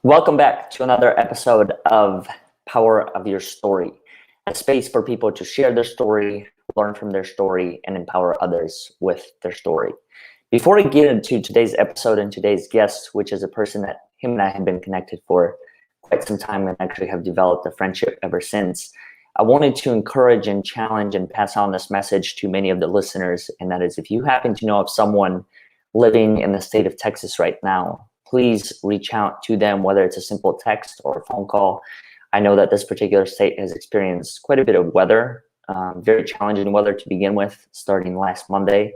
Welcome back to another episode of Power of Your Story, a space for people to share their story, learn from their story, and empower others with their story. Before we get into today's episode and today's guest, which is a person that him and I have been connected for quite some time and actually have developed a friendship ever since, I wanted to encourage and challenge and pass on this message to many of the listeners, and that is, if you happen to know of someone living in the state of Texas right now, please reach out to them, whether it's a simple text or a phone call. I know that this particular state has experienced quite a bit of weather, very challenging weather to begin with, starting last Monday.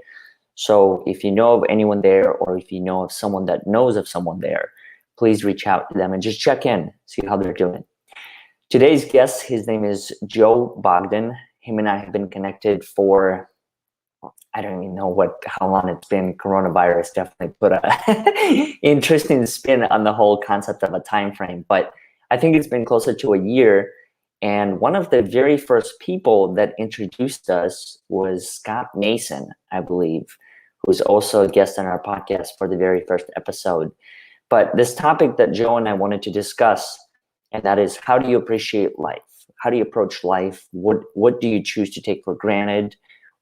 So if you know of anyone there, or if you know of someone that knows of someone there, please reach out to them and just check in, see how they're doing. Today's guest, his name is Joe Bogdan. Him and I have been connected for, I don't even know how long it's been. Coronavirus definitely put a interesting spin on the whole concept of a time frame, but I think it's been closer to a year. And one of the very first people that introduced us was Scott Mason, I believe, who's also a guest on our podcast for the very first episode. But this topic that Joe and I wanted to discuss, and that is, how do you appreciate life? How do you approach life? What do you choose to take for granted?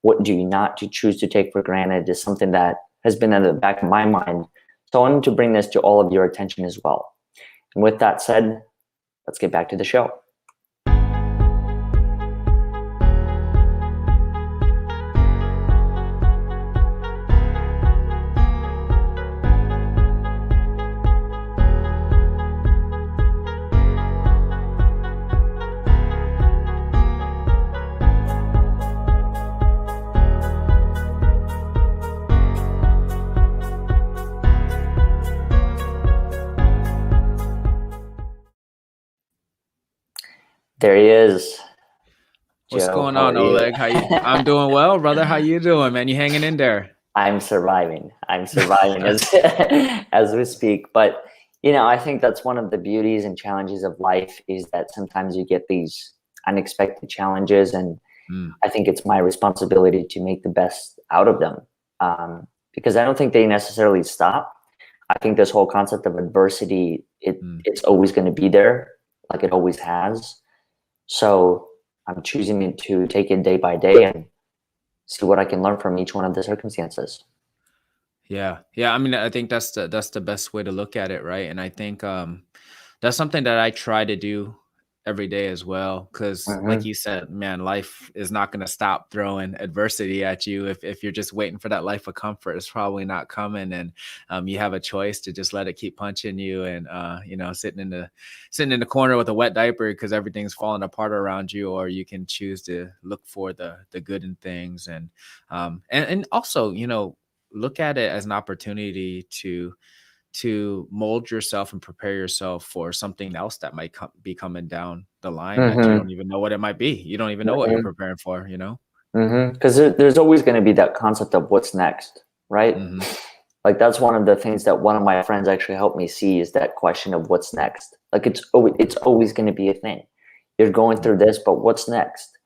What do you not to choose to take for granted, is something that has been in the back of my mind. So I wanted to bring this to all of your attention as well. And with that said, let's get back to the show. There he is. What's going on, Oleg? I'm doing well, brother. How you doing, man? You hanging in there? I'm surviving as we speak. But, I think that's one of the beauties and challenges of life, is that sometimes you get these unexpected challenges, and I think it's my responsibility to make the best out of them, because I don't think they necessarily stop. I think this whole concept of adversity, it's always going to be there, like it always has. So I'm choosing to take it day by day and see what I can learn from each one of the circumstances. Yeah. I mean, I think that's the best way to look at it, right? And I think that's something that I try to do every day as well, because like you said, man, life is not going to stop throwing adversity at you. If you're just waiting for that life of comfort, it's probably not coming, and you have a choice to just let it keep punching you, and sitting in the corner with a wet diaper because everything's falling apart around you, or you can choose to look for the good in things, and also look at it as an opportunity to mold yourself and prepare yourself for something else that might be coming down the line that you don't even know what it might be. You don't even know what you're preparing for, Because there's always going to be that concept of what's next, right? Like, that's one of the things that one of my friends actually helped me see, is that question of what's next. Like, it's always going to be a thing. You're going through this, but what's next?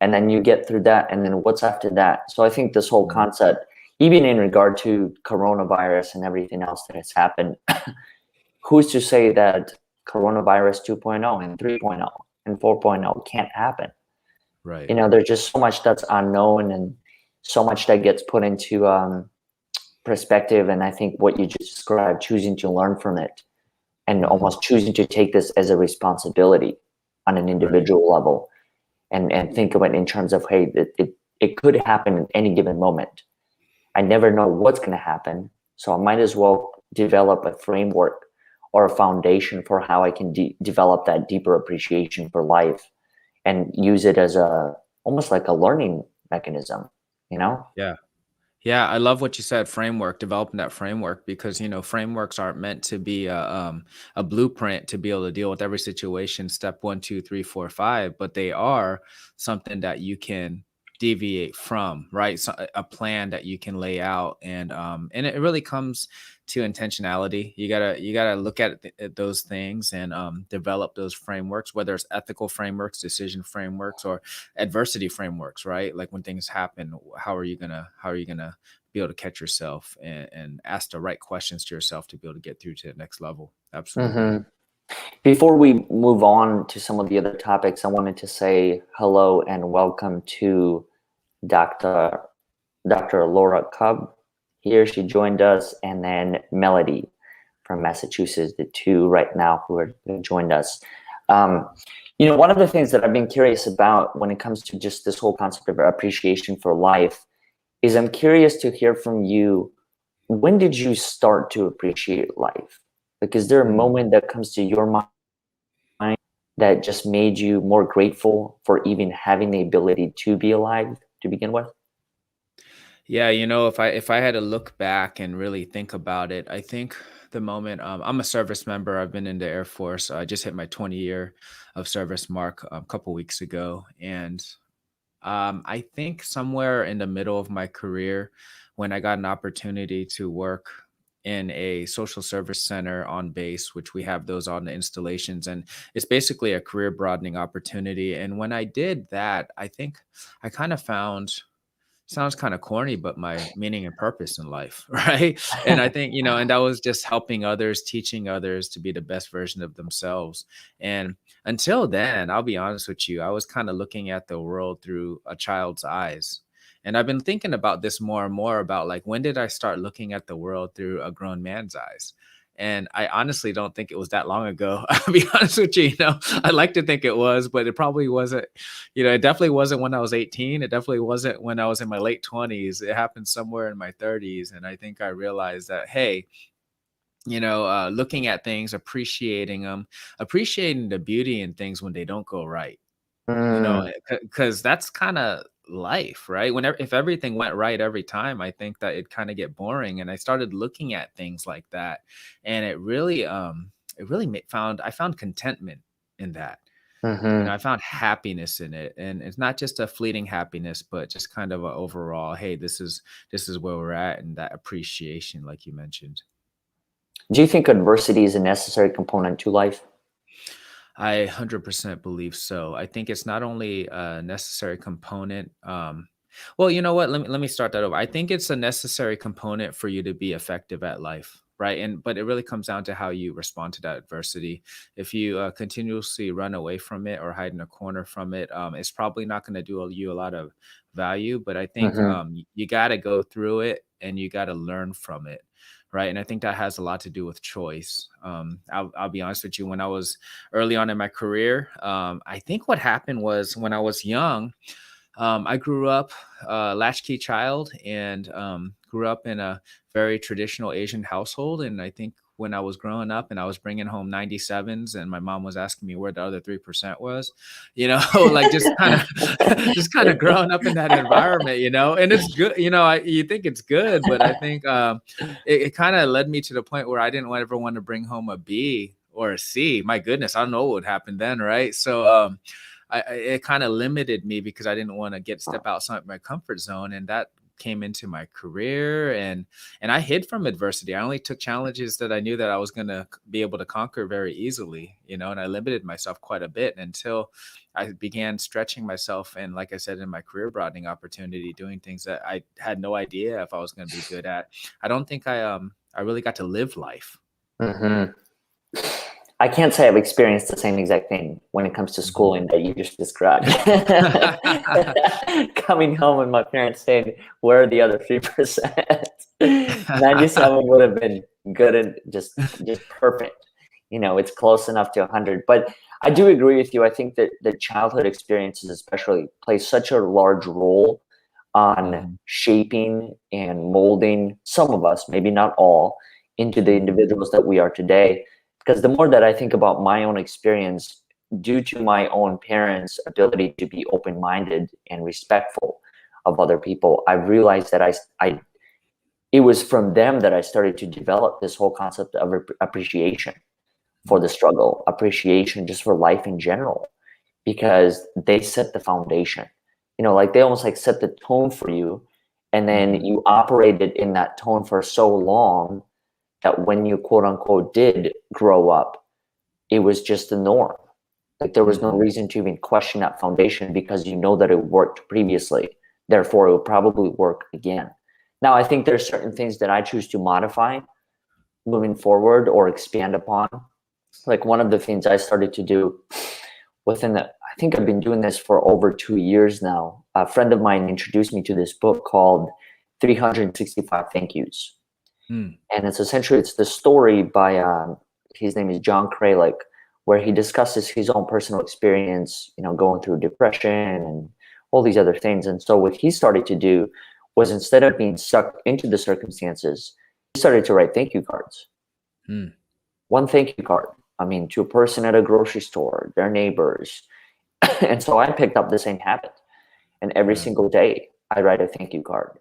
And then you get through that, and then what's after that? So I think this whole concept, even in regard to coronavirus and everything else that has happened, who's to say that coronavirus 2.0 and 3.0 and 4.0 can't happen? Right. There's just so much that's unknown, and so much that gets put into perspective. And I think what you just described, choosing to learn from it, and almost choosing to take this as a responsibility on an individual level, and think of it in terms of, hey, it could happen at any given moment. I never know what's going to happen, so I might as well develop a framework or a foundation for how I can develop that deeper appreciation for life, and use it as almost like a learning mechanism, Yeah. Yeah, I love what you said, framework, developing that framework, because frameworks aren't meant to be a blueprint to be able to deal with every situation, step one, two, three, four, five, but they are something that you can deviate from, right? So a plan that you can lay out, and it really comes to intentionality. You gotta look at those things and develop those frameworks, whether it's ethical frameworks, decision frameworks, or adversity frameworks, right? Like when things happen, how are you gonna be able to catch yourself and ask the right questions to yourself to be able to get through to the next level. Absolutely. Hmm. Before we move on to some of the other topics, I wanted to say hello and welcome to Dr. Dr. Laura Cobb here. She joined us, and then Melody from Massachusetts, the two right now who joined us. Um, one of the things that I've been curious about when it comes to just this whole concept of appreciation for life is I'm curious to hear from you. When did you start to appreciate life? Like, is there a Mm. moment that comes to your mind that just made you more grateful for even having the ability to be alive to begin with? Yeah, if I had to look back and really think about it, I think the moment, I'm a service member. I've been in the Air Force. I just hit my 20-year of service mark a couple weeks ago, and I think somewhere in the middle of my career, when I got an opportunity to work in a social service center on base, which we have those on the installations, and it's basically a career broadening opportunity. And when I did that, I think I kind of found, sounds kind of corny, but my meaning and purpose in life, right? And I think, and that was just helping others, teaching others to be the best version of themselves. And until then, I'll be honest with you, I was kind of looking at the world through a child's eyes. And I've been thinking about this more and more about, like, when did I start looking at the world through a grown man's eyes? And I honestly don't think it was that long ago. I'll be honest with you, I like to think it was, but it probably wasn't. It definitely wasn't when I was 18. It definitely wasn't when I was in my late 20s. It happened somewhere in my 30s. And I think I realized that, hey, looking at things, appreciating them, appreciating the beauty in things when they don't go right, Mm, because that's kind of life, right? Whenever, if everything went right every time, I think that it kind of get boring. And I started looking at things like that. And I found contentment in that. mhm. I found happiness in it, and it's not just a fleeting happiness, but just kind of a overall, hey, this is where we're at, and that appreciation, like you mentioned. Do you think adversity is a necessary component to life? I 100% believe so. I think it's not only a necessary component. Well, you know what? Let me start that over. I think it's a necessary component for you to be effective at life, right? And but it really comes down to how you respond to that adversity. If you continuously run away from it or hide in a corner from it, it's probably not going to do you a lot of value. But I think Mhm. you got to go through it and you got to learn from it. Right. And I think that has a lot to do with choice. I'll be honest with you. When I was early on in my career, I think what happened was when I was young, I grew up a latchkey child and grew up in a very traditional Asian household. And I think when I was growing up and I was bringing home 97s and my mom was asking me where the other 3% was, like just kind of just kind of growing up in that environment, and it's good, you think it's good, but I think it kind of led me to the point where I didn't ever want to bring home a B or a C. My goodness, I don't know what would happen then, right? So it kind of limited me because I didn't want to step outside my comfort zone, and that came into my career, and I hid from adversity. I only took challenges that I knew that I was going to be able to conquer very easily, and I limited myself quite a bit until I began stretching myself, and like I said, in my career broadening opportunity, doing things that I had no idea if I was going to be good at. I don't think I really got to live life. Mhm. I can't say I've experienced the same exact thing when it comes to Mhm. schooling that you just described. Coming home and my parents saying, "Where are the other 3%?" 97 would have been good and just perfect. It's close enough to 100. But I do agree with you. I think that the childhood experiences, especially, play such a large role on Mhm. shaping and molding some of us, maybe not all, into the Mhm. individuals that we are today. Because the more that I think about my own experience, due to my own parents' ability to be open minded and respectful of other people, I realized that it was from them that I started to develop this whole concept of appreciation for the struggle, appreciation just for life in general, because they set the foundation. Like they almost like set the tone for you, and then you operated in that tone for so long that when you quote unquote did grow up, it was just the norm. Like there was no reason to even question that foundation because you know that it worked previously. Therefore, it will probably work again. Now, I think there's certain things that I choose to modify moving forward or expand upon. Like one of the things I started to do I think I've been doing this for over 2 years now. A friend of mine introduced me to this book called 365 Thank Yous. And it's the story by, his name is John Kralik, where he discusses his own personal experience, going through depression and all these other things. And so what he started to do was, instead of being sucked into the circumstances, he started to write thank you cards. One thank you card, to a person at a grocery store, their neighbors. And so I picked up the same habit. And every single day, I write a thank you card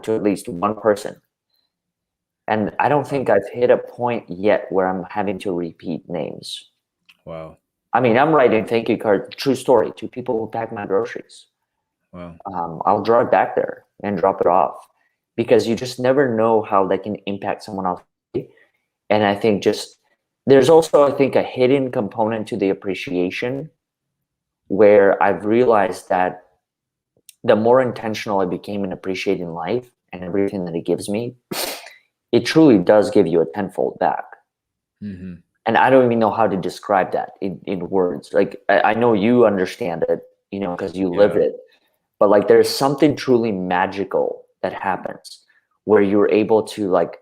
to at least one person. And I don't think I've hit a point yet where I'm having to repeat names. Wow. I'm writing thank you cards, true story, to people who pack my groceries. Wow. I'll drive back there and drop it off, because you just never know how that can impact someone else. And I think there's also, I think, a hidden component to the appreciation, where I've realized that the more intentional I became in appreciating life and everything that it gives me, it truly does give you a tenfold back. And I don't even know how to describe that in words. Like, I know you understand it, because you lived it. But like, there's something truly magical that happens where you're able to like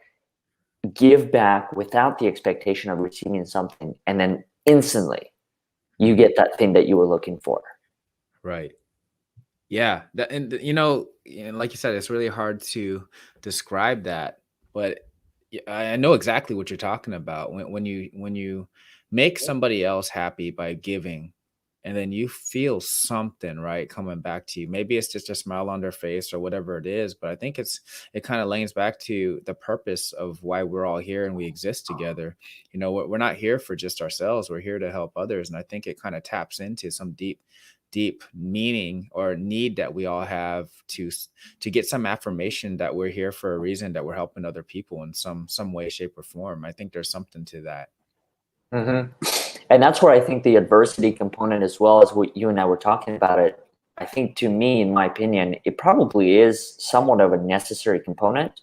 give back without the expectation of receiving something, and then instantly you get that thing that you were looking for. Right. Yeah. And like you said, it's really hard to describe that, but I know exactly what you're talking about. When you make somebody else happy by giving, and then you feel something, right, coming back to you. Maybe it's just a smile on their face or whatever it is, but I think it kind of lays back to the purpose of why we're all here and we exist together. We're not here for just ourselves. We're here to help others. And I think it kind of taps into some deep meaning or need that we all have to get some affirmation that we're here for a reason, that we're helping other people in some way, shape, or form. I think there's something to that. And that's where I think the adversity component, as well as what you and I were talking about it, I think, to me, in my opinion, it probably is somewhat of a necessary component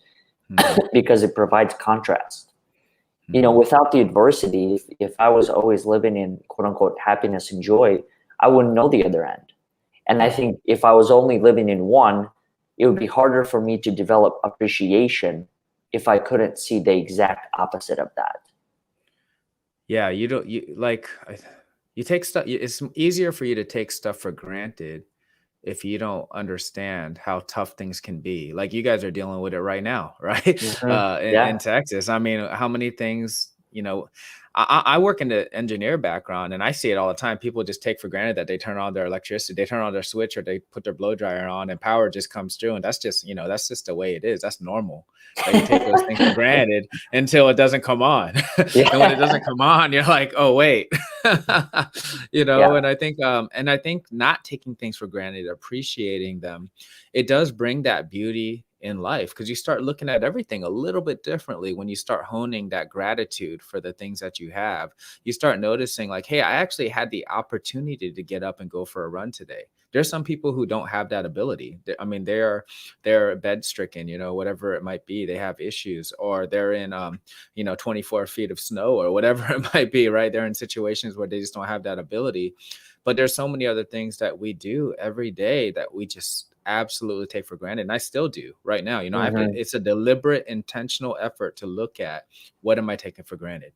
because it provides contrast. Without the adversity, if I was always living in quote unquote happiness and joy, I wouldn't know the other end. And I think if I was only living in one, it would be harder for me to develop appreciation if I couldn't see the exact opposite of that. Yeah, you take stuff. It's easier for you to take stuff for granted if you don't understand how tough things can be. Like you guys are dealing with it right now, right? In Texas. How many things, I work in the engineer background, and I see it all the time. People just take for granted that they turn on their electricity, they turn on their switch, or they put their blow dryer on and power just comes through. And that's just the way it is. That's normal. Right? You take those things for granted until it doesn't come on. And when it doesn't come on, you're like, oh, wait, and I think not taking things for granted, appreciating them, it does bring that beauty in life, because you start looking at everything a little bit differently when you start honing that gratitude for the things that you have. You start noticing like, hey, I actually had the opportunity to get up and go for a run today. There's some people who don't have that ability. They're bed stricken, whatever it might be. They have issues, or they're in 24 feet of snow or whatever it might be, right? They're in situations where they just don't have that ability. But there's so many other things that we do every day that we just absolutely take for granted. And I still do right now. It's a deliberate, intentional effort to look at what am I taking for granted.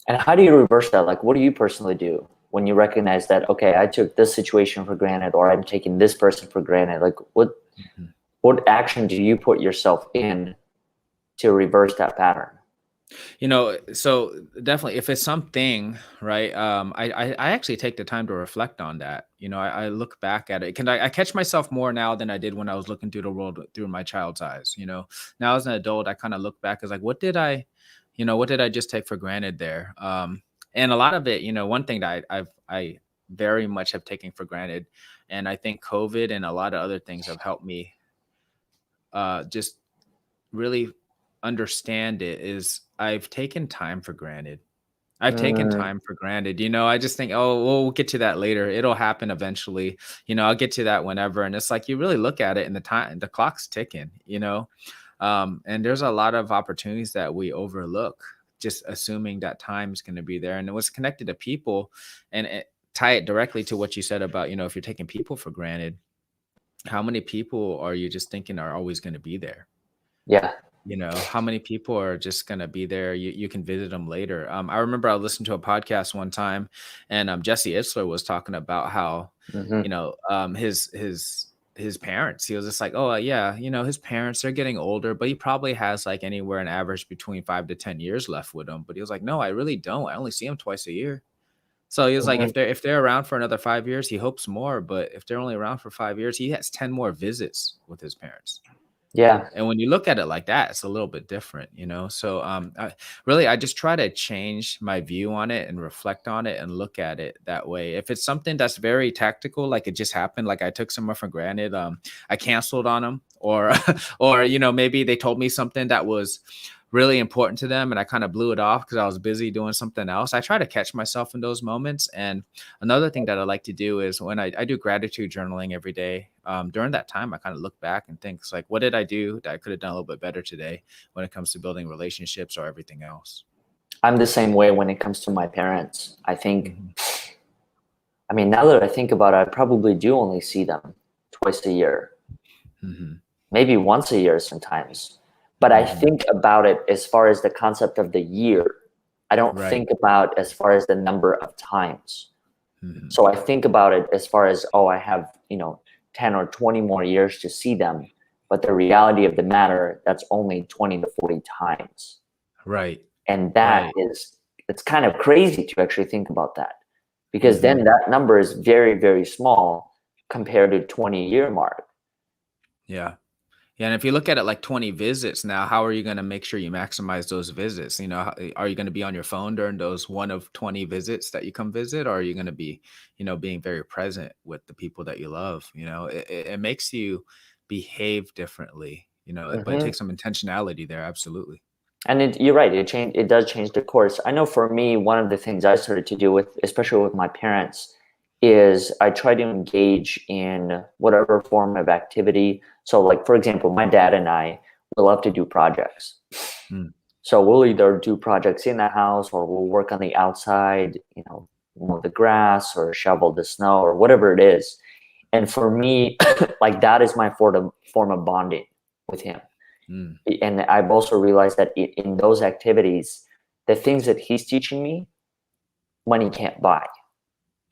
And how do you reverse that? Like, what do you personally do when you recognize that, okay, I took this situation for granted, or I'm taking this person for granted? Like, what action do you put yourself in to reverse that pattern? So definitely if it's something, right? I actually take the time to reflect on that. I look back at it. I catch myself more now than I did when I was looking through the world through my child's eyes. Now as an adult, I kind of look back as like, what did I just take for granted there? And a lot of it, one thing that I very much have taken for granted, and I think COVID and a lot of other things have helped me just really understand it, is I've taken time for granted. I've taken Mm, time for granted. I just think, oh, we'll get to that later. It'll happen eventually. I'll get to that whenever. And it's like you really look at it and the clock's ticking. And there's a lot of opportunities that we overlook, just assuming that time's going to be there. And it was connected to people, and tie it directly to what you said about, if you're taking people for granted, how many people are you just thinking are always going to be there? yeah. How many people are just going to be there? You can visit them later. I remember I listened to a podcast one time, and Jesse Itzler was talking about how, Hmm. his parents, he was just like, oh, yeah, his parents, they're getting older, but he probably has like anywhere an average between 5 to 10 years left with him. But he was like, no, I really don't. I only see him twice a year. So he was like, Hmm. if they're around for another 5 years, he hopes more. But if they're only around for 5 years, he has 10 more visits with his parents. Yeah. And when you look at it like that, it's a little bit different. So I just try to change my view on it and reflect on it and look at it that way. If it's something that's very tactical, like it just happened, like I took someone for granted, I canceled on them, or or maybe they told me something that was really important to them and I kind of blew it off because I was busy doing something else. I try to catch myself in those moments. And another thing that I like to do is when I do gratitude journaling every day. During that time, I kind of look back and think, it's like, what did I do that I could have done a little bit better today when it comes to building relationships or everything else? I'm the same way when it comes to my parents. I think, Hmm. I mean, now that I think about it, I probably do only see them twice a year, Hmm. maybe once a year sometimes. But I Hmm. think about it as far as the concept of the year. I don't Right. think about as far as the number of times. Hmm. So I think about it as far as, oh, I have, 10 or 20 more years to see them. But the reality of the matter, that's only 20 to 40 times. Right. And that Right. is, it's kind of crazy to actually think about that, because Hmm. then that number is very, very small compared to 20-year mark. Yeah. Yeah, and if you look at it like 20 visits now, how are you going to make sure you maximize those visits? Are you going to be on your phone during those one of 20 visits that you come visit? Or are you going to be, being very present with the people that you love? It makes you behave differently, but it Hmm. takes some intentionality there. Absolutely. And you're right, it does change the course. I know for me, one of the things I started to do with, especially with my parents, is I try to engage in whatever form of activity. So like, for example, my dad and I, we love to do projects. Mm. So we'll either do projects in the house, or we'll work on the outside, mow the grass or shovel the snow or whatever it is. And for me, like, that is my form of bonding with him. Mm. And I've also realized that in those activities, the things that he's teaching me, money can't buy.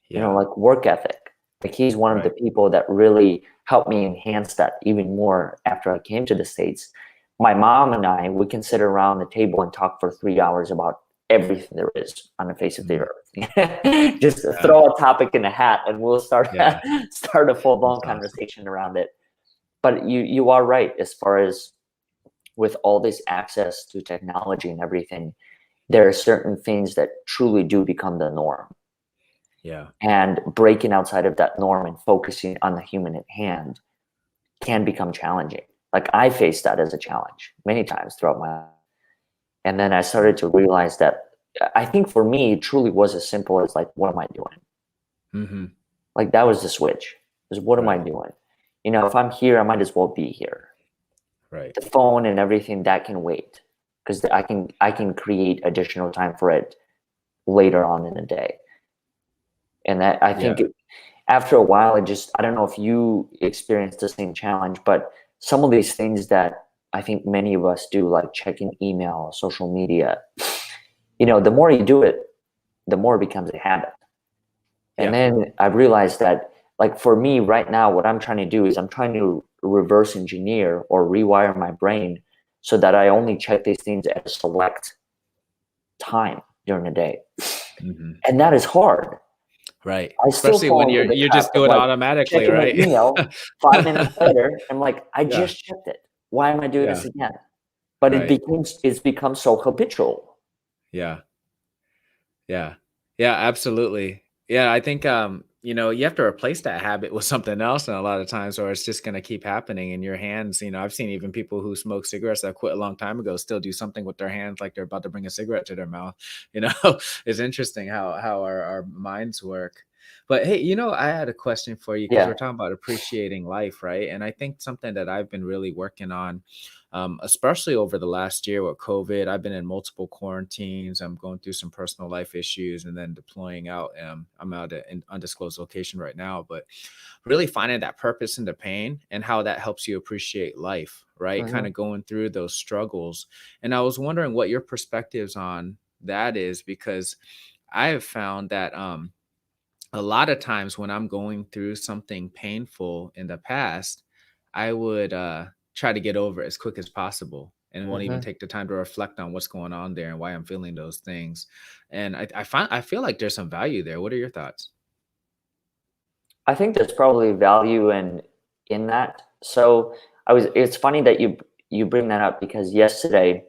Yeah. Like work ethic. Like, he's one of the Right. people that really helped me enhance that even more after I came to the States. My mom and I, we can sit around the table and talk for 3 hours about everything there is on the face of the Mm. earth. Just Yeah. throw a topic in a hat and we'll start Yeah. start a full blown That's awesome. conversation around it. But you are right, as far as with all this access to technology and everything, there are certain things that truly do become the norm. Yeah. And breaking outside of that norm and focusing on the human at hand can become challenging. Like, I faced that as a challenge many times throughout my life. And then I started to realize that, I think for me, it truly was as simple as, like, what am I doing? Hmm. Like, that was the switch. Is, what am I Right. doing? If I'm here, I might as well be here. Right. The phone and everything, that can wait, because I can create additional time for it later on in the day. And that, I think, Yeah. after a while, I don't know if you experienced the same challenge, but some of these things that I think many of us do, like checking email, social media, the more you do it, the more it becomes a habit. And Yeah. then I realized that, like, for me right now, what I'm trying to do is I'm trying to reverse engineer or rewire my brain so that I only check these things at a select time during the day. Mhm. And that is hard. Right. I still Especially when fall into the you trap just of do it like automatically, checking my right? email 5 minutes later. I'm like, I Yeah. just checked it. Why am I doing this Yeah. again? But Right. it's become so habitual. Yeah. Yeah. Yeah, absolutely. Yeah, I think you have to replace that habit with something else and a lot of times or it's just going to keep happening in your hands. I've seen even people who smoke cigarettes that quit a long time ago still do something with their hands like they're about to bring a cigarette to their mouth. You know, it's interesting how our minds work. But hey, I had a question for you because Yeah. we're talking about appreciating life, right? And I think something that I've been really working on especially over the last year with COVID. I've been in multiple quarantines. I'm going through some personal life issues and then deploying out. I'm out at an undisclosed location right now, but really finding that purpose in the pain and how that helps you appreciate life, right? Kind Hmm. of going through those struggles. And I was wondering what your perspectives on that is because I have found that a lot of times when I'm going through something painful in the past, I would try to get over it as quick as possible and won't even Hmm. take the time to reflect on what's going on there and why I'm feeling those things. And I feel like there's some value there. What are your thoughts? I think there's probably value in that. So it's funny that you bring that up because yesterday,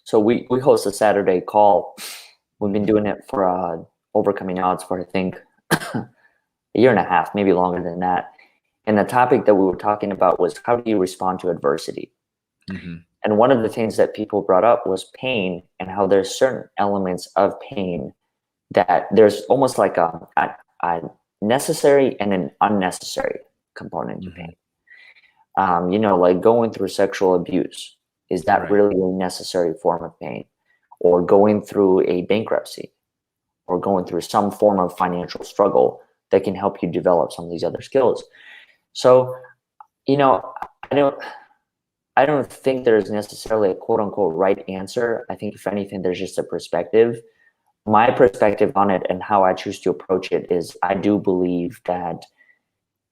so we host a Saturday call. We've been Hmm. doing it for overcoming odds for I think a year and a half, maybe longer than that. And the topic that we were talking about was how do you respond to adversity? Hmm. And one of the things that people brought up was pain and how there's certain elements of pain that there's almost like a necessary and an unnecessary component to pain. Hmm. Like going through sexual abuse, is that Right. really a necessary form of pain? Or going through a bankruptcy or going through some form of financial struggle that can help you develop some of these other skills. So, you know, I don't I don't think there's necessarily a quote unquote right answer. I think if anything, there's just a perspective. My perspective on it and how I choose to approach it is I do believe that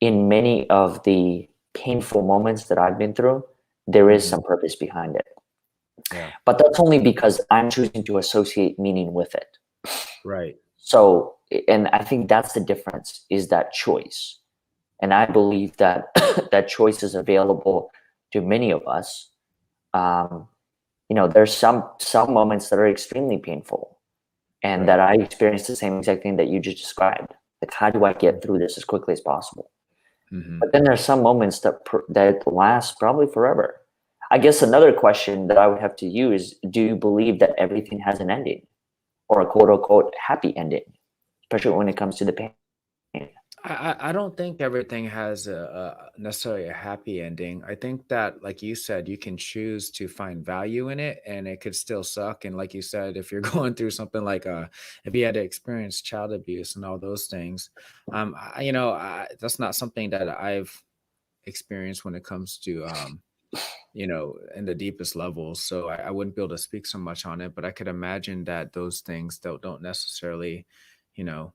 in many of the painful moments that I've been through, there is Hmm. some purpose behind it. Yeah. But that's only because I'm choosing to associate meaning with it. Right. So, and I think that's the difference is that choice. And I believe that that choice is available to many of us. Um, there's some moments that are extremely painful and Right. that I experienced the same exact thing that you just described. Like, how do I get through this as quickly as possible? Hmm. But then there's some moments that last probably forever. I guess another question that I would have to you is: do you believe that everything has an ending, or a quote unquote happy ending, especially when it comes to the pain? I don't think everything has a necessarily a happy ending. I think that, like you said, you can choose to find value in it, and it could still suck. And like you said, if you're going through something like if you had to experience child abuse and all those things, that's not something that I've experienced when it comes to in the deepest levels. So I wouldn't be able to speak so much on it, but I could imagine that those things don't necessarily,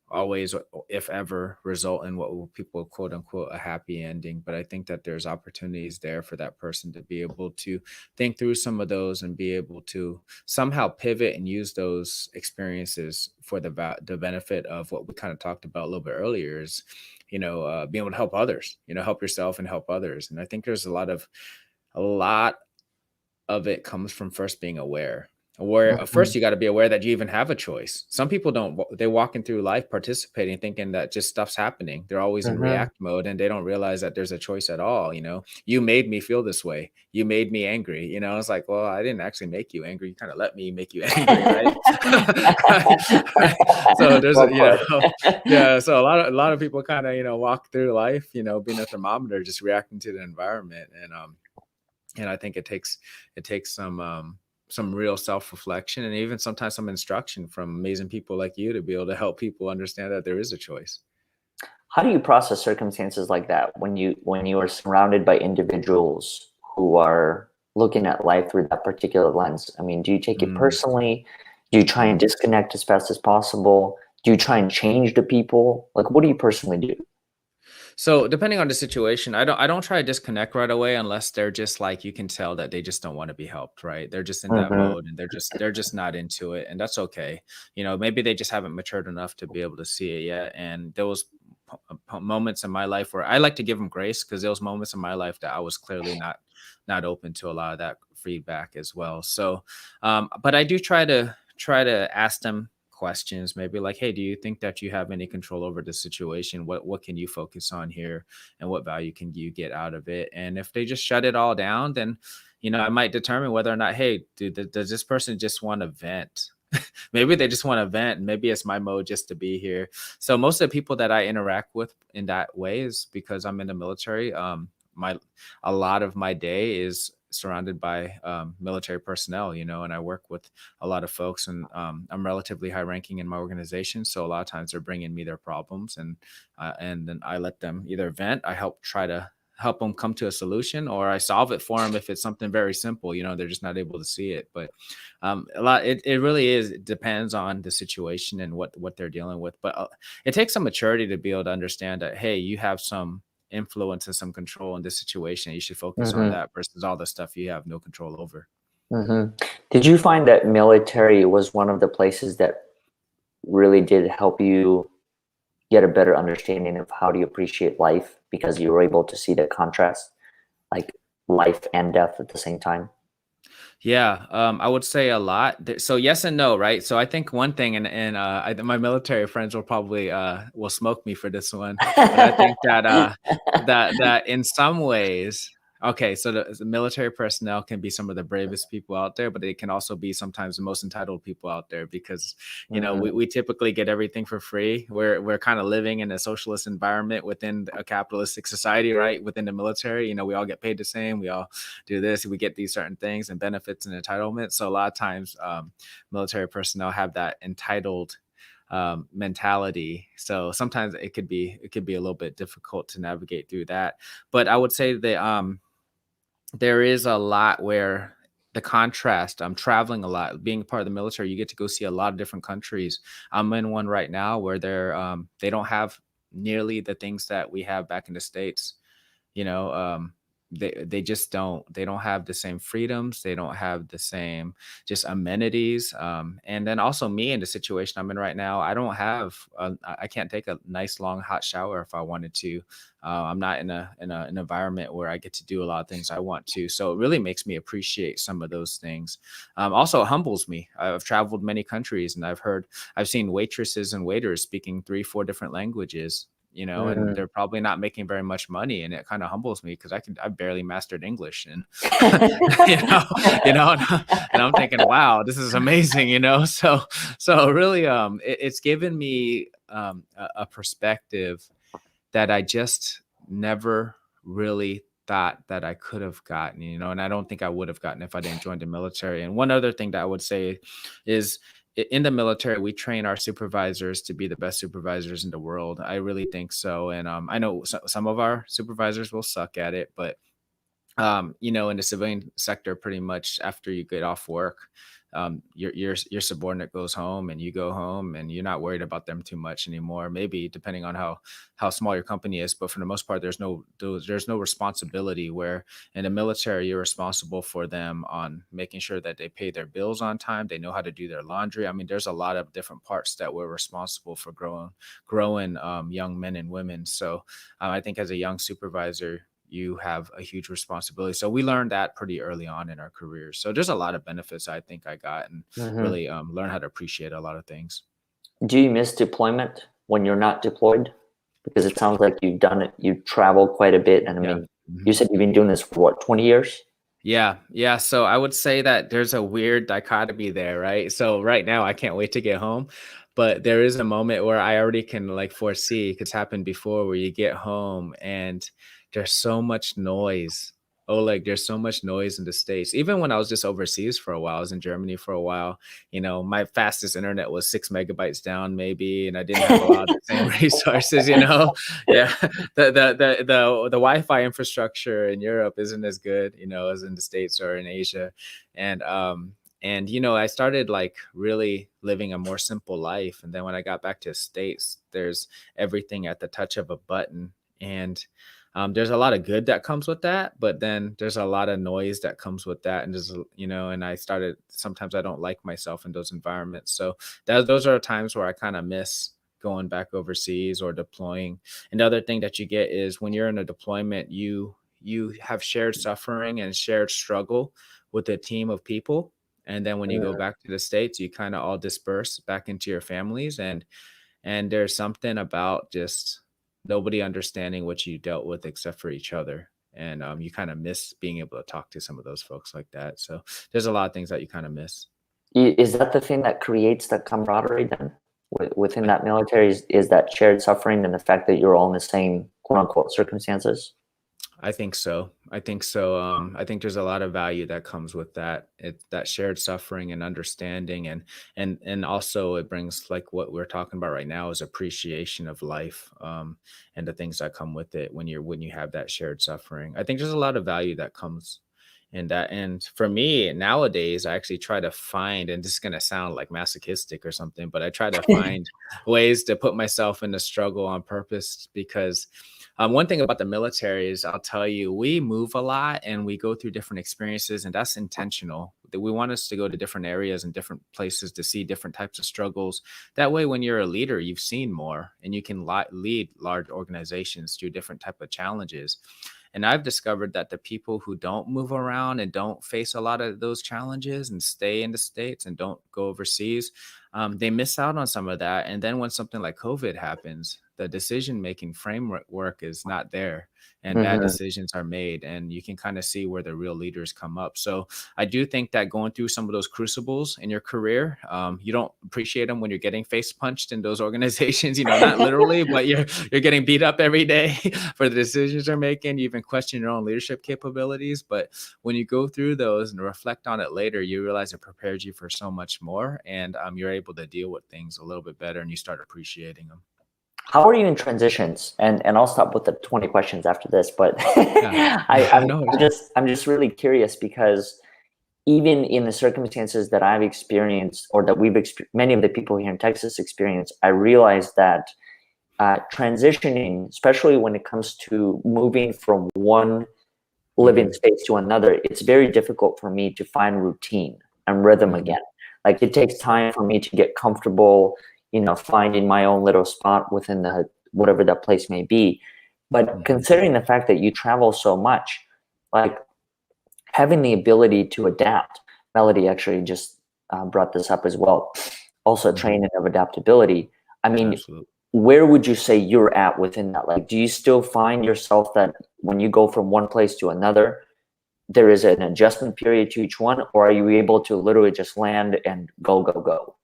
always, if ever, result in what will people quote unquote a happy ending. But I think that there's opportunities there for that person to be able to think through some of those and be able to somehow pivot and use those experiences for the benefit of what we kind of talked about a little bit earlier is, being able to help others, help yourself and help others. And I think there's a lot of it comes from first being aware. Aware Mhm. first, you got to be aware that you even have a choice. Some people don't. They're walking through life participating, thinking that just stuff's happening. They're always in Mhm. react mode, and they don't realize that there's a choice at all. You made me feel this way. You made me angry. It's like, well, I didn't actually make you angry. You kind of let me make you angry, right? Right? So there's Well a. put. Yeah, so a lot of people kind of walk through life, being a thermometer, just reacting to the environment, and I think it takes some real self-reflection and even sometimes some instruction from amazing people like you to be able to help people understand that there is a choice. How do you process circumstances like that when you are surrounded by individuals who are looking at life through that particular lens? I mean, do you take it Mm, personally? Do you try and mhm. disconnect as fast as possible? Do you try and change the people? Like, what do you personally do? So depending on the situation, I don't try to disconnect right away unless they're just like you can tell that they just don't want to be helped, right? They're just in that Mm-hmm. mode and they're just not into it, and that's okay. Maybe they just haven't matured enough to be able to see it yet. And those moments in my life where I like to give them grace, because there was moments in my life that I was clearly not open to a lot of that feedback as well. So, but I do try to ask them questions, maybe like, hey, do you think that you have any control over the situation? What can you focus on here, and what value can you get out of it? And if they just shut it all down, then I might determine whether or not, hey, does this person just want to vent? Maybe they just want to vent, and maybe it's my mode just to be here. So most of the people that I interact with in that way is because I'm in the military. My A lot of my day is surrounded by military personnel, and I work with a lot of folks, and I'm relatively high ranking in my organization. So a lot of times they're bringing me their problems, and then I let them either vent. I try to help them come to a solution, or I solve it for them if it's something very simple. They're just not able to see it. But it really is, it depends on the situation and what they're dealing with. But it takes some maturity to be able to understand that, hey, you have some influence and some control in this situation. You should focus on Mm-hmm. that versus all the stuff you have no control over. Mm-hmm. Did you find that military was one of the places that really did help you get a better understanding of how do you appreciate life, because you were able to see the contrast, like life and death at the same time? Yeah, I would say a lot. So yes and no, right? So I think one thing, my military friends will probably will smoke me for this one, but I think that that in some ways, okay, so the military personnel can be some of the bravest people out there, but they can also be sometimes the most entitled people out there, because Mm, we typically get everything for free. We're kind of living in a socialist environment within a capitalistic society, right? Within the military, we all get paid the same. We all do this, we get these certain things and benefits and entitlements. So a lot of times military personnel have that entitled mentality. So sometimes it could be a little bit difficult to navigate through that. But I would say that there is a lot where the contrast, I'm traveling a lot, being a part of the military, you get to go see a lot of different countries. I'm in one right now where they don't have nearly the things that we have back in the States. you know they just don't have the same freedoms, they don't have the same just amenities. And then also me, in the situation I'm in right now, I don't have I can't take a nice long hot shower if I wanted to. I'm not in an environment where I get to do a lot of things I want to, so it really makes me appreciate some of those things. Also, it humbles me. I've traveled many countries, and I've seen waitresses and waiters speaking 3 4 different languages, and mm. they're probably not making very much money. And it kind of humbles me, because I barely mastered English. And, you know, and I'm thinking, wow, this is amazing, so really, it's given me a perspective that I just never really thought that I could have gotten, and I don't think I would have gotten if I didn't join the military. And one other thing that I would say is, in the military, we train our supervisors to be the best supervisors in the world. I really think so. And I know some of our supervisors will suck at it, but in the civilian sector, pretty much after you get off work, your subordinate goes home and you go home, and you're not worried about them too much anymore. Maybe depending on how small your company is, but for the most part, there's no responsibility. Where in the military, you're responsible for them on making sure that they pay their bills on time, they know how to do their laundry. I mean, there's a lot of different parts that we're responsible for growing young men and women. So I think as a young supervisor, you have a huge responsibility. So we learned that pretty early on in our careers. So there's a lot of benefits I think I got, and Hmm. really learn how to appreciate a lot of things. Do you miss deployment when you're not deployed? Because it sounds like you've done it, you travel quite a bit. And I Yeah. mean, you Mhm. said you've been doing this for what, 20 years? Yeah, yeah. So I would say that there's a weird dichotomy there, right? So right now I can't wait to get home, but there is a moment where I already can like foresee, it's happened before, where you get home and there's so much noise. Oleg, there's so much noise in the States. Even when I was just overseas for a while, I was in Germany for a while, my fastest internet was 6 megabytes down maybe, and I didn't have a lot of the same resources. Yeah. The Wi-Fi infrastructure in Europe isn't as good, as in the States or in Asia. And I started like really living a more simple life. And then when I got back to the States, there's everything at the touch of a button. And there's a lot of good that comes with that, but then there's a lot of noise that comes with that. And there's, and I started, sometimes I don't like myself in those environments. So those are times where I kind of miss going back overseas or deploying. And the other thing that you get is when you're in a deployment, you have shared suffering and shared struggle with a team of people. And then when you go Mm. back to the States, you kind of all disperse back into your families. And there's something about just nobody understanding what you dealt with except for each other. And you kind of miss being able to talk to some of those folks like that. So there's a lot of things that you kind of miss. Is that the thing that creates that camaraderie then within that military? Is that shared suffering and the fact that you're all in the same quote unquote circumstances? I think so. I think so. I think there's a lot of value that comes with that. That shared suffering and understanding, and also it brings, like what we're talking about right now, is appreciation of life, and the things that come with it when you have that shared suffering. I think there's a lot of value that comes in that. And for me nowadays, I actually try to find, and this is gonna sound like masochistic or something, but I try to find ways to put myself in the struggle on purpose because one thing about the military is, I'll tell you, we move a lot and we go through different experiences, and that's intentional. That we want us to go to different areas and different places to see different types of struggles. That way, when you're a leader, you've seen more, and you can lead large organizations through different type of challenges. And I've discovered that the people who don't move around and don't face a lot of those challenges and stay in the States and don't go overseas, they miss out on some of that. And then when something like COVID happens, the decision making framework is not there, and bad Hmm. decisions are made, and you can kind of see where the real leaders come up. So I do think that going through some of those crucibles in your career, you don't appreciate them when you're getting face punched in those organizations, not literally, but you're getting beat up every day for the decisions they're making. You even question your own leadership capabilities. But when you go through those and reflect on it later, you realize it prepares you for so much more, and you're able to deal with things a little bit better, and you start appreciating them. How are you in transitions? And I'll stop with the 20 questions after this, but Yeah. No. I'm just really curious because even in the circumstances that I've experienced or that many of the people here in Texas experience, I realized that transitioning, especially when it comes to moving from one living Mhm. space to another, it's very difficult for me to find routine and rhythm Mhm. again. Like it takes time for me to get comfortable, finding my own little spot within the whatever that place may be. But Mhm. considering the fact that you travel so much, like having the ability to adapt, Melody actually just brought this up as well. Also, Mhm. training of adaptability. I mean, Absolutely. where would you say you're at within that? Like, do you still find yourself that when you go from one place to another, there is an adjustment period to each one, or are you able to literally just land and go, go, go?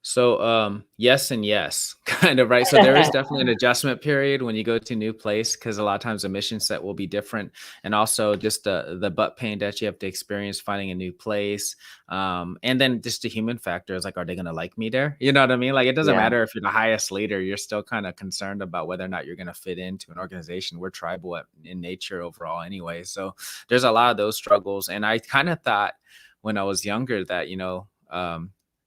So, yes and yes, kind of, right? So there is definitely an adjustment period when you go to a new place, because a lot of times the mission set will be different, and also just the butt pain that you have to experience finding a new place, and then just the human factor is like, are they going to like me there? You know what I mean? Like, it doesn't Yeah. matter if you're the highest leader, you're still kind of concerned about whether or not you're going to fit into an organization. We're tribal in nature overall, anyway. So there's a lot of those struggles, and I kind of thought when I was younger that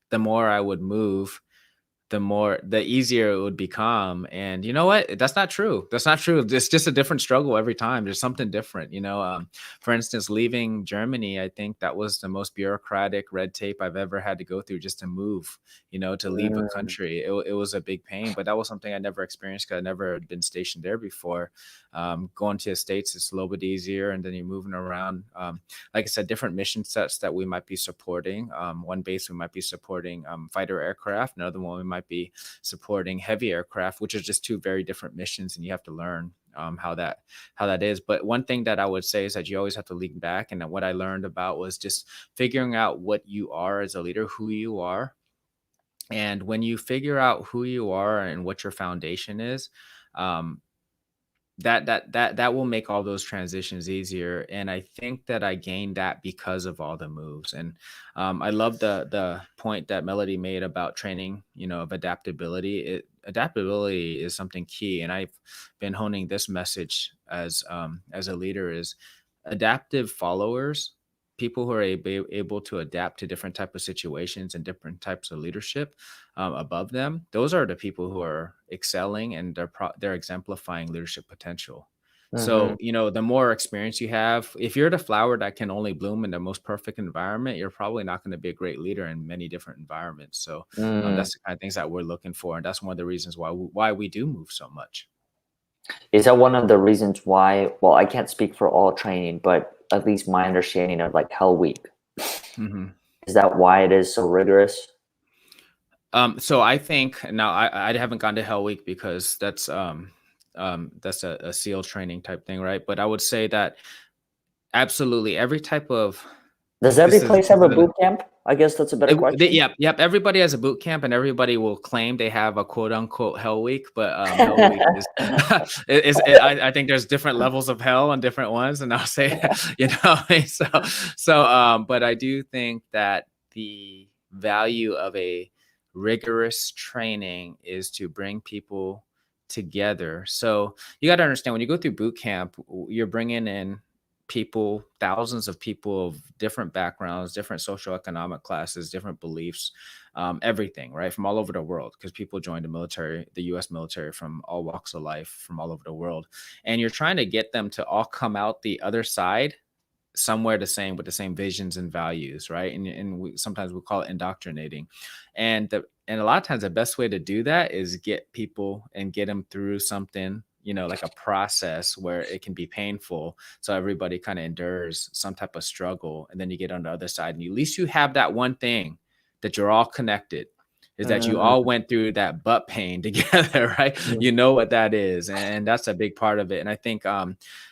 the more I would move, the easier it would become. And you know what? That's not true. That's not true. It's just a different struggle every time. There's something different. For instance, leaving Germany, I think that was the most bureaucratic red tape I've ever had to go through just to move, to leave a Mm. country. It was a big pain, but that was something I never experienced because I never had been stationed there before. Going to the States, it's a little bit easier. And then you're moving around. Like I said, different mission sets that we might be supporting. One base we might be supporting fighter aircraft. Another one we might be supporting heavy aircraft, which is just two very different missions, and you have to learn how that is. But one thing that I would say is that you always have to lean back. And what I learned about was just figuring out what you are as a leader, who you are. And when you figure out who you are and what your foundation is, um, that will make all those transitions easier. And I think that I gained that because of all the moves. And I love the point that Melody made about training, of adaptability is something key. And I've been honing this message as a leader is adaptive followers. people who are able to adapt to different type of situations and different types of leadership above them, those are the people who are excelling, and they're exemplifying leadership potential. Mm-hmm. So, the more experience you have, if you're the flower that can only bloom in the most perfect environment, you're probably not going to be a great leader in many different environments. So, Mm. that's the kind of things that we're looking for, and that's one of the reasons why we do move so much. Is that one of the reasons why? Well, I can't speak for all training, but at least my understanding of like Hell Week, Hmm. is that why it is so rigorous? So I think now I haven't gone to Hell Week because that's a SEAL training type thing, right? But I would say that absolutely every type of Does every this is place have a boot camp? I guess that's a better question. yep. Everybody has a boot camp, and everybody will claim they have a quote unquote Hell Week, but Hell Week is I think there's different levels of hell on different ones, and I'll say but I do think that the value of a rigorous training is to bring people together. So you got to understand, when you go through boot camp, you're bringing in people, thousands of people of different backgrounds, different socioeconomic classes, different beliefs, everything, right? From all over the world, because people join the military, the US military, from all walks of life, from all over the world. And you're trying to get them to all come out the other side somewhere the same, with the same visions and values, right? And sometimes we call it indoctrinating. And a lot of times the best way to do that is get people and get them through something, like a process where it can be painful, so everybody kind of endures some type of struggle, and then you get on the other side, and at least you have that one thing, that you're all connected, is that you Mm, all went through that butt pain together, right? mm. You know what that is, and that's a big part of it. And I think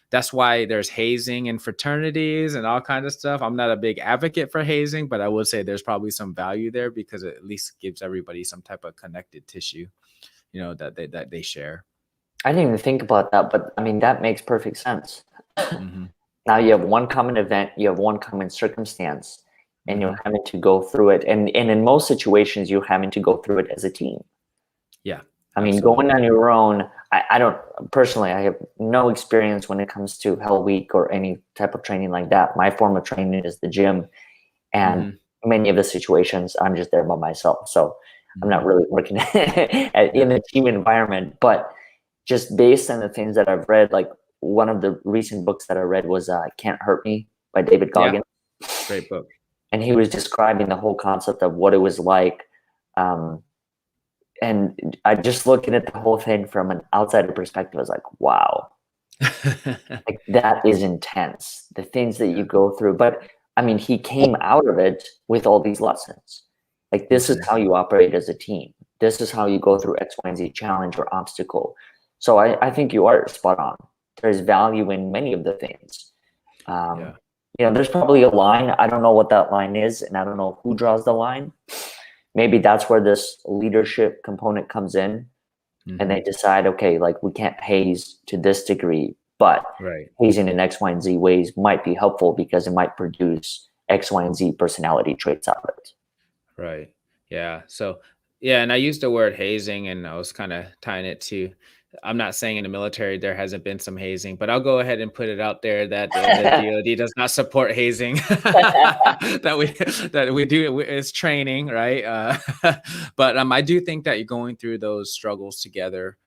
that's why there's hazing in fraternities and all kinds of stuff. I'm not a big advocate for hazing, but I would say there's probably some value there, because it at least gives everybody some type of connected tissue, that they share. I didn't even think about that, but I mean, that makes perfect sense. Hmm. Now you have one common event, you have one common circumstance, and you're Hmm. having to go through it. And in most situations, you're having to go through it as a team. Yeah, I mean, going absolutely. on your own, I don't personally, I have no experience when it comes to Hell Week or any type of training like that. My form of training is the gym, and Hmm. many of the situations, I'm just there by myself. So I'm not Hmm. really working Yeah. in a team environment. But just based on the things that I've read, like one of the recent books that I read was Can't Hurt Me by David Yeah. Goggins. Great book. And he was describing the whole concept of what it was like. Um, and I just looking at the whole thing from an outsider perspective, I was like, wow, like that is intense. The things that you Yeah. go through. But I mean, he came out of it with all these lessons. Like, this is Hmm. how you operate as a team. This is how you go through X, Y, and Z challenge or obstacle. So I think you are spot on. There's value in many of the things. Um, Yeah. there's probably a line. I don't know what that line is, and I don't know who draws the line. Maybe that's where this leadership component comes in, and they Hmm. decide, okay, like we can't haze to this degree, but Right. hazing in X, Y, and Z ways might be helpful because it might produce X, Y, and Z personality traits out of it. Right. Yeah. So, yeah, and I used the word hazing, and I was kind of tying it to, I'm not saying in the military there hasn't been some hazing, but I'll go ahead and put it out there that the DoD does not support hazing. That we do is training, right? But I do think that you're going through those struggles together.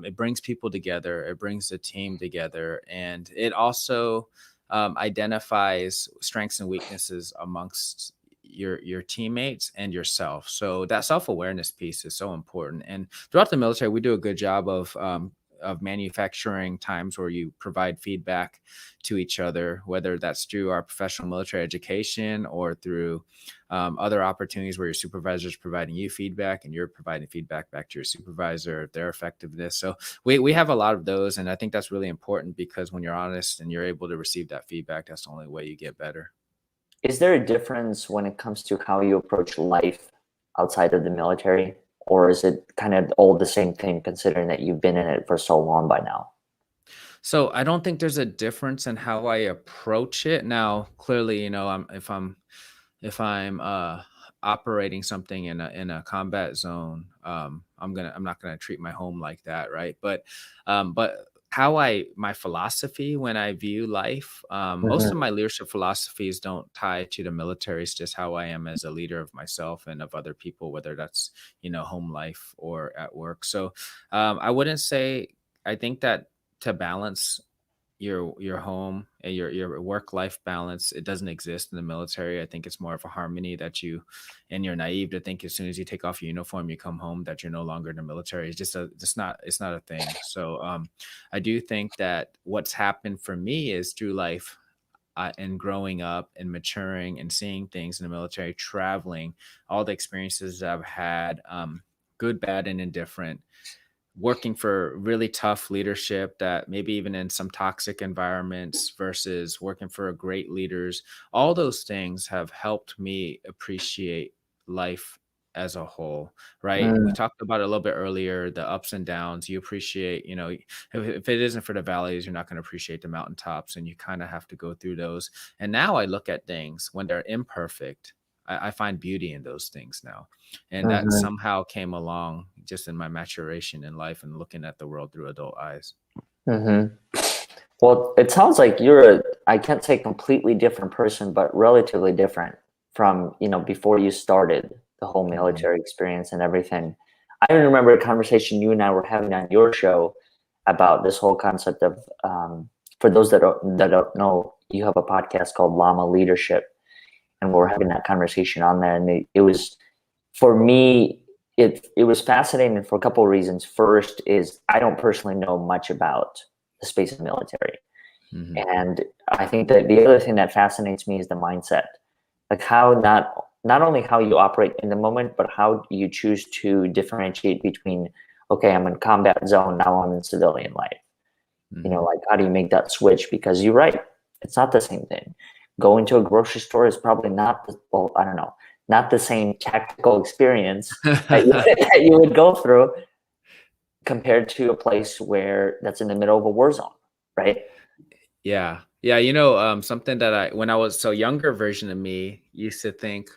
It brings people together. It brings the team together, and it also identifies strengths and weaknesses amongst your teammates and yourself. So that self-awareness piece is so important. And throughout the military, we do a good job of manufacturing times where you provide feedback to each other, whether that's through our professional military education or through other opportunities where your supervisor is providing you feedback and you're providing feedback back to your supervisor, their effectiveness. So we have a lot of those, and I think that's really important, because when you're honest and you're able to receive that feedback, that's the only way you get better. Is there a difference when it comes to how you approach life outside of the military? Or is it kind of all the same thing, considering that you've been in it for so long by now? So I don't think there's a difference in how I approach it. Now, clearly, if I'm operating something in a combat zone, I'm not gonna treat my home like that, right? But my philosophy when I view life. Most of Mm-hmm. my leadership philosophies don't tie to the military. It's just how I am as a leader of myself and of other people, whether that's, home life or at work. So I wouldn't say, I think that to balance your home and your work life balance, it doesn't exist in the military. I think it's more of a harmony that and you're naive to think as soon as you take off your uniform, you come home, that you're no longer in the military. It's it's not a thing. So I do think that what's happened for me is through life, and growing up and maturing and seeing things in the military, traveling, all the experiences that I've had, good, bad, and indifferent, working for really tough leadership that maybe even in some toxic environments versus working for a great leaders, all those things have helped me appreciate life as a whole, right? We talked about it a little bit earlier, the ups and downs. You appreciate, if it isn't for the valleys, you're not going to appreciate the mountaintops, and you kind of have to go through those. And now I look at things when they're imperfect, I find beauty in those things now, and that Mm-hmm. somehow came along just in my maturation in life and looking at the world through adult eyes. Mm-hmm. Well, it sounds like you're I can't say completely different person, but relatively different from, before you started the whole Hmm. military experience and everything. I remember a conversation you and I were having on your show about this whole concept of, for those that don't know, you have a podcast called Llama Leadership, and we're having that conversation on there. And it was, for me, it was fascinating for a couple of reasons. First is I don't personally know much about the space of military. Hmm. And I think that the other thing that fascinates me is the mindset, like how not only how you operate in the moment, but how you choose to differentiate between, okay, I'm in combat zone, now I'm in civilian life. Hmm. Like how do you make that switch? Because you're right, it's not the same thing. Going to a grocery store is probably not well, I don't know, not the same tactical experience that you, that you would go through compared to a place where that's in the middle of a war zone, right? Yeah. Yeah. Something that when I was so younger version of me used to think,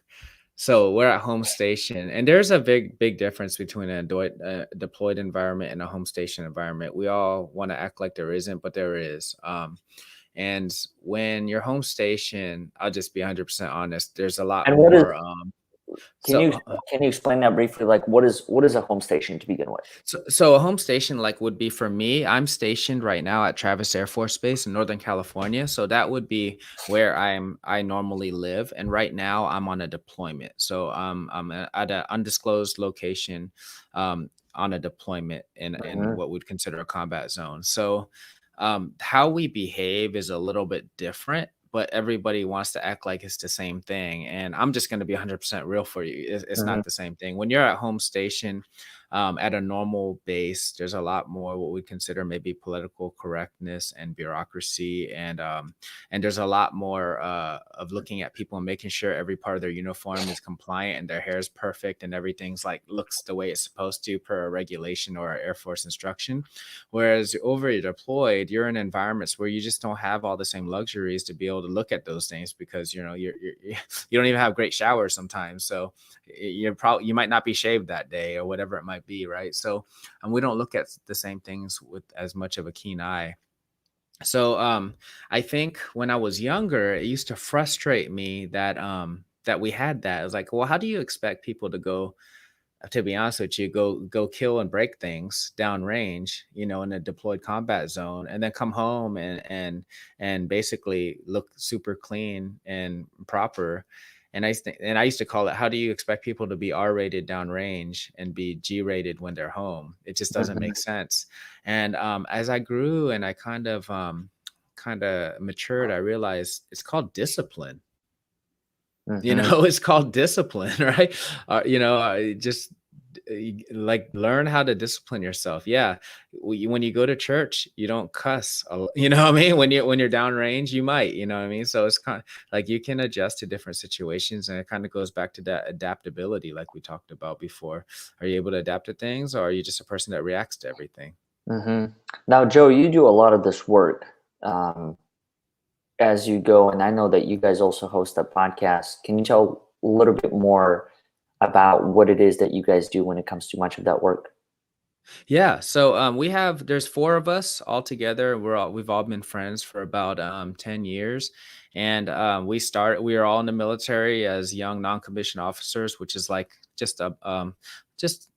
so we're at home station, and there's a big difference between a deployed environment and a home station environment. We all want to act like there isn't, but there is. And when you're home station, I'll just be 100% honest. There's a lot And what is more. Can So you can you explain that briefly? Like, what is a home station to begin with? So a home station like would be for me. I'm stationed right now at Travis Air Force Base in Northern California. So that would be where I normally live. And right now I'm on a deployment. So at an undisclosed location, on a deployment in Mm-hmm. what we'd consider a combat zone. So how we behave is a little bit different, but everybody wants to act like it's the same thing. And I'm just going to be 100% real for you. It's Mm-hmm. not the same thing. When you're at home station, at a normal base, there's a lot more what we consider maybe political correctness and bureaucracy, and there's a lot more of looking at people and making sure every part of their uniform is compliant and their hair is perfect and everything's like looks the way it's supposed to per a regulation or a Air Force instruction. Whereas over deployed, you're in environments where you just don't have all the same luxuries to be able to look at those things because you don't even have great showers sometimes. So you might not be shaved that day or whatever it might be, right? So we don't look at the same things with as much of a keen eye. So I think when I was younger, it used to frustrate me that we had that. It was like, well, how do you expect people to go, to be honest with you, go kill and break things downrange, in a deployed combat zone, and then come home and basically look super clean and proper. And I used to call it, how do you expect people to be R-rated downrange and be G-rated when they're home? It just doesn't make sense. And as I grew and I kind of matured, I realized it's called discipline. Mm-hmm. It's called discipline, right? Just like learn how to discipline yourself. Yeah, when you go to church, you don't cuss. You know what I mean? When you're downrange, you might. You know what I mean? So it's kind of like you can adjust to different situations, and it kind of goes back to that adaptability, like we talked about before. Are you able to adapt to things, or are you just a person that reacts to everything? Mm-hmm. Now, Joe, you do a lot of this work, um, as you go, and I know that you guys also host a podcast. Can you tell a little bit more about what it is that you guys do when it comes to much of that work? Yeah. So there's four of us all together. We've all been friends for about 10 years. And we are all in the military as young non-commissioned officers, which is like just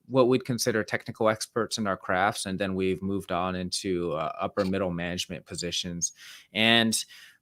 what we'd consider technical experts in our crafts. And then we've moved on into upper middle management positions. And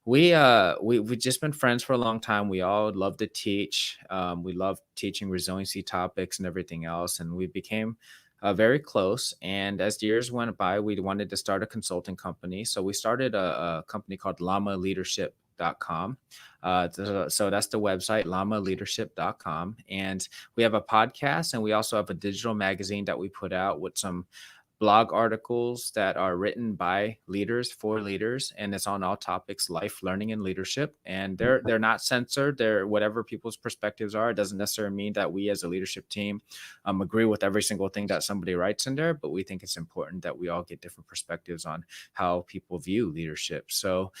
we've just been friends for a long time. We all love to teach. We love teaching resiliency topics and everything else. And we became very close. And as the years went by, we wanted to start a consulting company. So we started a company called llama.leadership.com. So that's the website, llama.leadership.com. And we have a podcast, and we also have a digital magazine that we put out with some blog articles that are written by leaders for leaders, and it's on all topics: life, learning, and leadership. And they're not censored. They're whatever people's perspectives are. It doesn't necessarily mean that we as a leadership team agree with every single thing that somebody writes in there, but we think it's important that we all get different perspectives on how people view leadership. So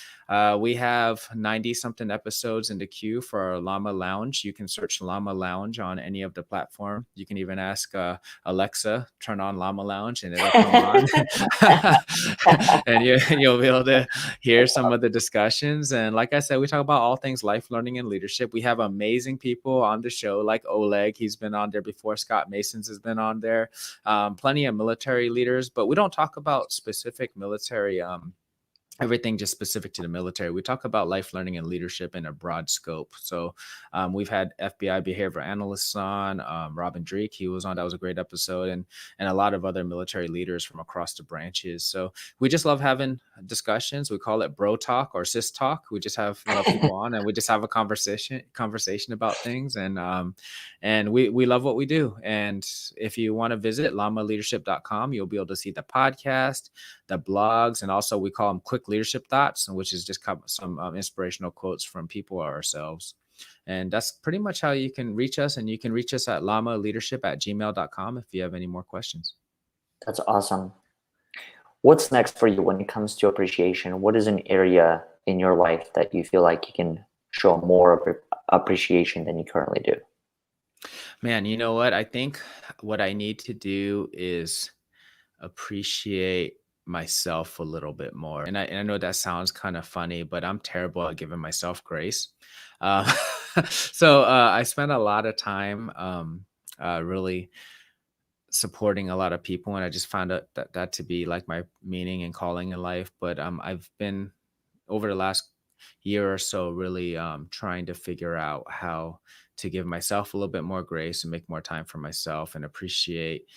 we have 90 something episodes in the queue for our Llama Lounge. You can search Llama Lounge on any of the platform. You can even ask Alexa, turn on Llama Lounge, and it'll come on. And you'll be able to hear some of the discussions. And like I said, we talk about all things life, learning, and leadership. We have amazing people on the show, like Oleg. He's been on there before. Scott Masons has been on there. Plenty of military leaders, but we don't talk about specific military everything just specific to the military. We talk about life, learning, and leadership in a broad scope. So we've had FBI behavioral analysts on, Robin Dreek, he was on, that was a great episode, and a lot of other military leaders from across the branches. So we just love having discussions. We call it bro talk or sis talk. We just have people on, and we just have a conversation about things. And we love what we do. And if you want to visit llama.leadership.com, you'll be able to see the podcast, the blogs, and also we call them quick leadership thoughts, which is just some inspirational quotes from people or ourselves. And that's pretty much how you can reach us. And you can reach us at llama.leadership@gmail.com if you have any more questions. That's awesome. What's next for you when it comes to appreciation? What is an area in your life that you feel like you can show more appreciation than you currently do? Man, you know what? I think what I need to do is appreciate myself a little bit more. And I know that sounds kind of funny, but I'm terrible at giving myself grace. Uh, so I spent a lot of time really supporting a lot of people, and I just found out that to be like my meaning and calling in life. But I've been over the last year or so really trying to figure out how to give myself a little bit more grace and make more time for myself and appreciate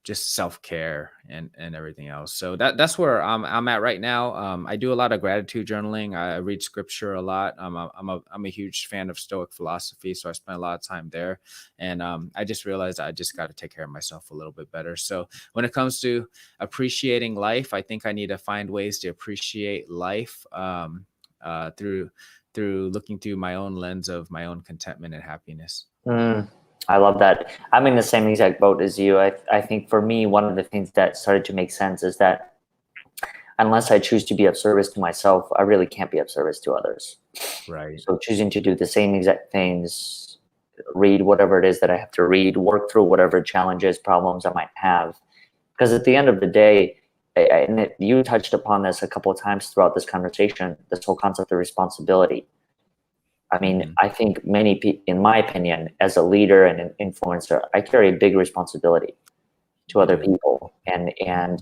just self-care and everything else. So that's where I'm at right now. I do a lot of gratitude journaling. I read scripture a lot. I'm a huge fan of Stoic philosophy, so I spend a lot of time there. And I just realized I just got to take care of myself a little bit better. So when it comes to appreciating life, I think I need to find ways to appreciate life through looking through my own lens of my own contentment and happiness. I love that. I'm in the same exact boat as you. I think for me, one of the things that started to make sense is that unless I choose to be of service to myself, I really can't be of service to others. Right. So choosing to do the same exact things, read whatever it is that I have to read, work through whatever challenges, problems I might have. Because at the end of the day, you touched upon this a couple of times throughout this conversation, this whole concept of responsibility. I mean, I think in my opinion, as a leader and an influencer, I carry a big responsibility to other people, and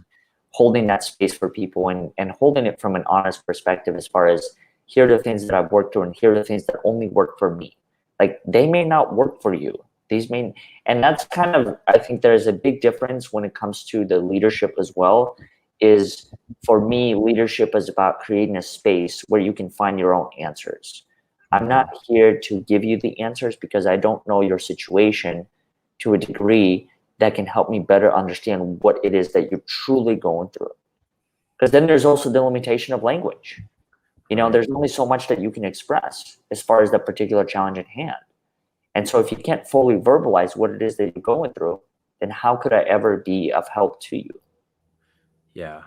holding that space for people and holding it from an honest perspective as far as here are the things that I've worked through and here are the things that only work for me. Like they may not work for you. And that's kind of, I think there's a big difference when it comes to the leadership as well, is for me, leadership is about creating a space where you can find your own answers. I'm not here to give you the answers because I don't know your situation to a degree that can help me better understand what it is that you're truly going through. Because then there's also the limitation of language. There's only so much that you can express as far as that particular challenge at hand. And so if you can't fully verbalize what it is that you're going through, then how could I ever be of help to you? Yeah.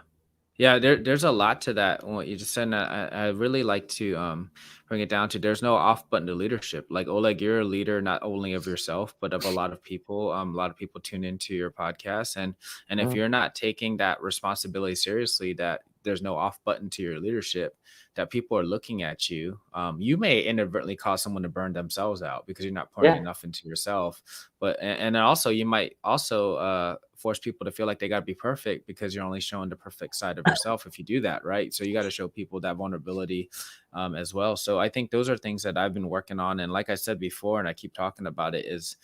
Yeah, there's a lot to that. What you just said, and I really like to bring it down to there's no off button to leadership. Like Oleg, you're a leader not only of yourself but of a lot of people. A lot of people tune into your podcast, and if Mhm. you're not taking that responsibility seriously, that there's no off button to your leadership, that people are looking at you, you may inadvertently cause someone to burn themselves out because you're not pouring Yeah. enough into yourself. But and then also you might also force people to feel like they got to be perfect because you're only showing the perfect side of yourself if you do that, right? So you got to show people that vulnerability as well. So I think those are things that I've been working on, and like I said before, and I keep talking about it, is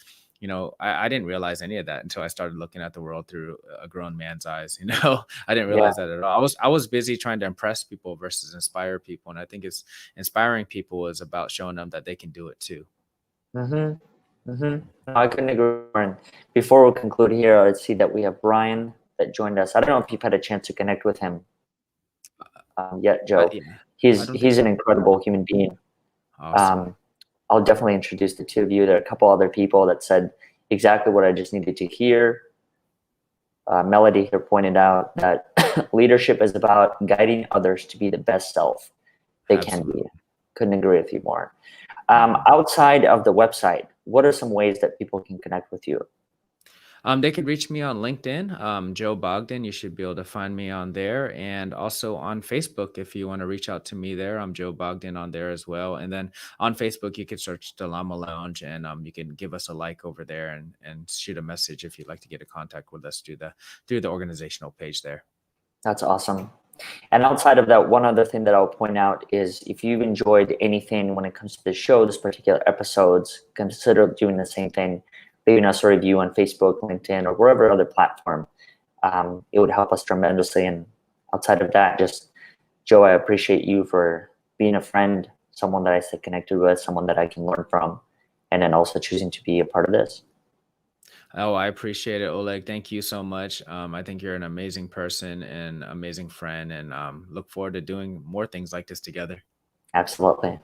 I didn't realize any of that until I started looking at the world through a grown man's eyes. I didn't Yeah. realize that at all. I was busy trying to impress people versus inspire people, and I think it's inspiring people is about showing them that they can do it too. Mm-hmm. Mm-hmm. No, I couldn't agree more. And before we conclude here, I see that we have Brian that joined us. I don't know if you've had a chance to connect with him yet, Joe. Yeah, I He's don't think he's an so. incredible human being. Awesome. Um, I'll definitely introduce the two of you. There are a couple other people that said exactly what I just needed to hear. Melody here pointed out that leadership is about guiding others to be the best self they can be. Absolutely. Couldn't agree with you more. Mhm. Outside of the website, what are some ways that people can connect with you? They can reach me on LinkedIn, Joe Bogdan. You should be able to find me on there, and also on Facebook if you want to reach out to me there. I'm Joe Bogdan on there as well. And then on Facebook, you can search the Llama Lounge, and you can give us a like over there and shoot a message if you'd like to get in contact with us through the organizational page there. That's awesome. And outside of that, one other thing that I'll point out is if you've enjoyed anything when it comes to the show, this particular episodes, consider doing the same thing, leaving us a review on Facebook, LinkedIn, or wherever other platform. It would help us tremendously. And outside of that, just Joe, I appreciate you for being a friend, someone that I stay connected with, someone that I can learn from, and then also choosing to be a part of this. Oh, I appreciate it, Oleg. Thank you so much. I think you're an amazing person and amazing friend, and look forward to doing more things like this together. Absolutely.